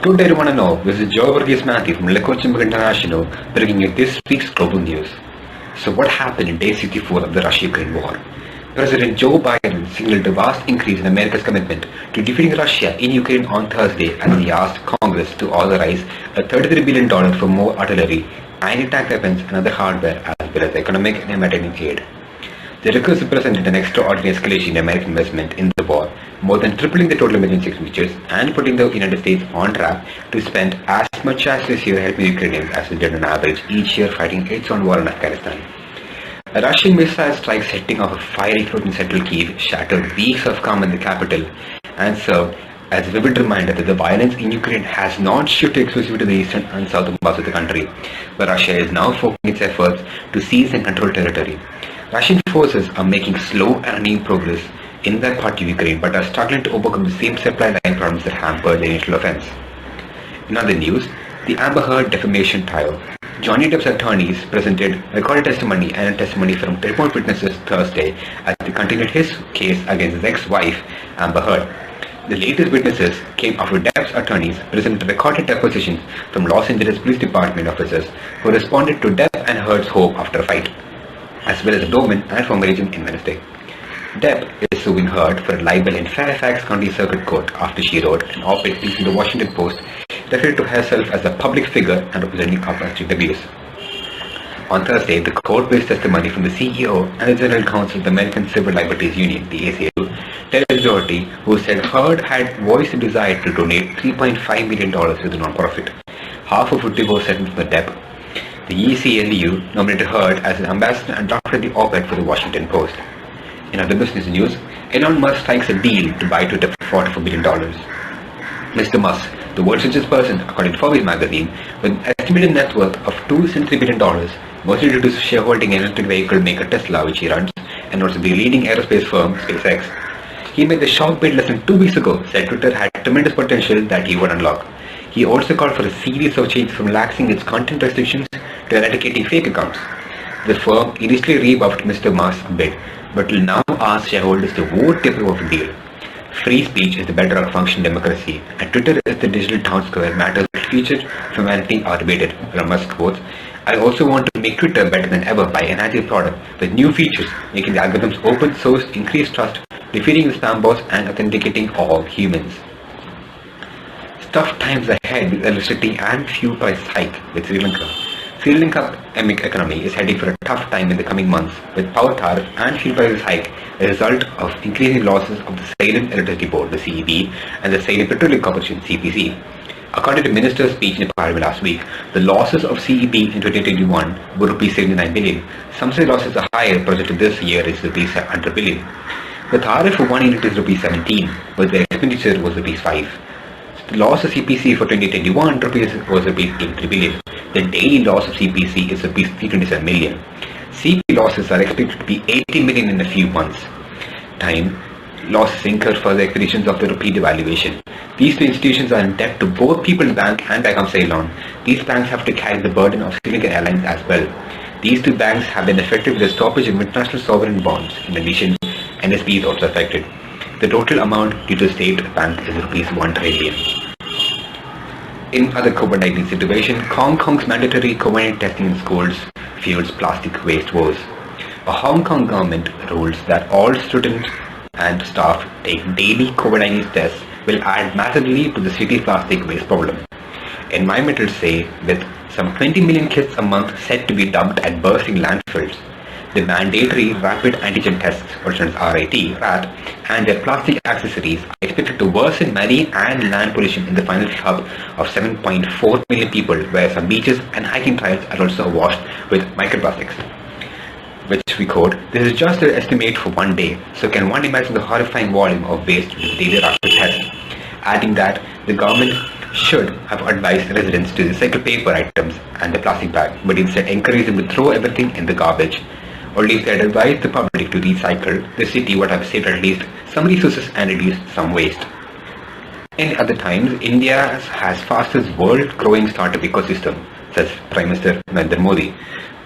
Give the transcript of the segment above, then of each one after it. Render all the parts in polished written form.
Today, everyone know this is Joe Varghese from Chempaka International bringing you this week's global news. So, what happened in day 64 of the Russia-Ukraine war? President Joe Biden signaled a vast increase in America's commitment to defeating Russia in Ukraine on Thursday as he asked Congress to authorize a $33 billion for more artillery, anti-tank weapons and other hardware as well as economic and humanitarian aid. The request represented an extraordinary escalation in American investment in the war, more than tripling the total emergency expenditures and putting the United States on track to spend as much as this year helping Ukrainians as it did on average each year fighting its own war in Afghanistan. A Russian missile strikes hitting off a fiery float in central Kyiv shattered weeks of calm in the capital and served as a vivid reminder that the violence in Ukraine has not shifted exclusively to the eastern and southern parts of the country, where Russia is now focusing its efforts to seize and control territory. Russian forces are making slow and uneven progress in that part of Ukraine but are struggling to overcome the same supply line problems that hampered the initial offense. In other news, the Amber Heard defamation trial. Johnny Depp's attorneys presented recorded testimony and testimony from remote witnesses Thursday as he continued his case against his ex-wife, Amber Heard. The latest witnesses came after Depp's attorneys presented recorded depositions from Los Angeles Police Department officers who responded to Depp and Heard's home after a fight, as well as a doorman and former agent in Wednesday. Depp is suing Heard for libel in Fairfax County Circuit Court after she wrote an op-ed piece in the Washington Post referring to herself as a public figure and representing oppressive abuse. On Thursday, the court based testimony from the CEO and the General Counsel of the American Civil Liberties Union, the ACLU, tells Doherty, who said Heard had voiced a desire to donate $3.5 million to the non-profit, half of which was settled from the Depp. The ACLU nominated Heard as an ambassador and drafted the op-ed for the Washington Post. In other business news, Elon Musk strikes a deal to buy Twitter for $44 billion. Mr. Musk, the world's richest person, according to Forbes magazine, with an estimated net worth of $273 billion, mostly due to his shareholding in electric vehicle maker Tesla, which he runs, and also the leading aerospace firm SpaceX. He made the shock bid less than 2 weeks ago, said Twitter had tremendous potential that he would unlock. He also called for a series of changes from relaxing its content restrictions to eradicating fake accounts. The firm initially rebuffed Mr. Musk's bid, but will now ask shareholders to vote to approve of the deal. Free speech is the bedrock of functioning democracy, and Twitter is the digital town square where matters of future humanity are debated. Elon Musk quotes, I also want to make Twitter better than ever by enhancing the product with new features, making the algorithms open source, increase trust, defeating the spam bots, and authenticating all humans. Tough times ahead with electricity and fuel price hike with Sri Lanka. Sri Lanka's economy is heading for a tough time in the coming months with power tariff and fuel prices hike a result of increasing losses of the Salem Electricity Board, the CEB, and the Salem Petroleum Corporation, CPC. According to the minister's speech in Parliament last week, the losses of CEB in 2021 were Rs 79 billion. Some say losses are higher, projected this year is Rs 100 billion. The tariff for 1 unit is Rs 17, but the expenditure was Rs 5. The loss of CPC for 2021 was Rs 83 billion. The daily loss of CPC is Rs 327 million. CP losses are expected to be 80 million in a few months' time. Losses incurred for the expeditions of the rupee devaluation. These two institutions are in debt to both People's Bank and Bank of Ceylon. These banks have to carry the burden of Sri Lankan Airlines as well. These two banks have been affected with the stoppage of international sovereign bonds. In addition, NSB is also affected. The total amount due to the state bank is Rs 1 trillion. In other COVID-19 situation, Hong Kong's mandatory COVID-19 testing in schools fuels plastic waste woes. A Hong Kong government rules that all students and staff take daily COVID-19 tests will add massively to the city's plastic waste problem. Environmentalists say with some 20 million kits a month set to be dumped at bursting landfills, the mandatory rapid antigen tests, also known as RAT, and their plastic accessories are expected to worsen marine and land pollution in the final hub of 7.4 million people, where some beaches and hiking trails are also awash with microplastics. Which we quote, this is just an estimate for one day, so can one imagine the horrifying volume of waste with daily rapid tests? Adding that the government should have advised residents to recycle paper items and the plastic bag, but instead encourage them to throw everything in the garbage. Only if they had advised the public to recycle, the city would have saved at least some resources and reduced some waste. In other times, India has fastest world growing startup ecosystem, says Prime Minister Narendra Modi.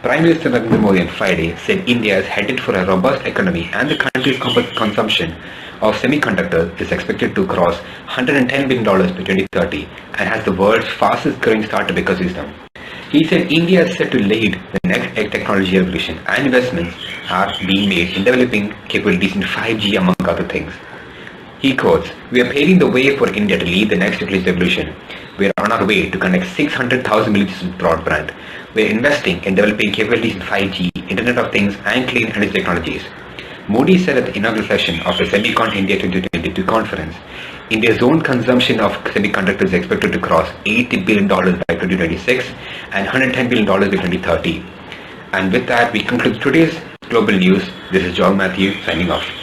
Prime Minister Narendra Modi on Friday said India is headed for a robust economy and the country's consumption of semiconductors is expected to cross $110 billion by 2030 and has the world's fastest growing startup ecosystem. He said India is set to lead the next technology revolution and investments are being made in developing capabilities in 5G among other things. He quotes, "We are paving the way for India to lead the next technology revolution. We are on our way to connect 600,000 villages with broadband. We are investing in developing capabilities in 5G, Internet of Things and clean energy technologies." Modi said at the inaugural session of the Semicon India 2022 conference, India's own consumption of semiconductors is expected to cross $80 billion by 2026 and $110 billion by 2030. And with that, we conclude today's global news. This is John Matthew signing off.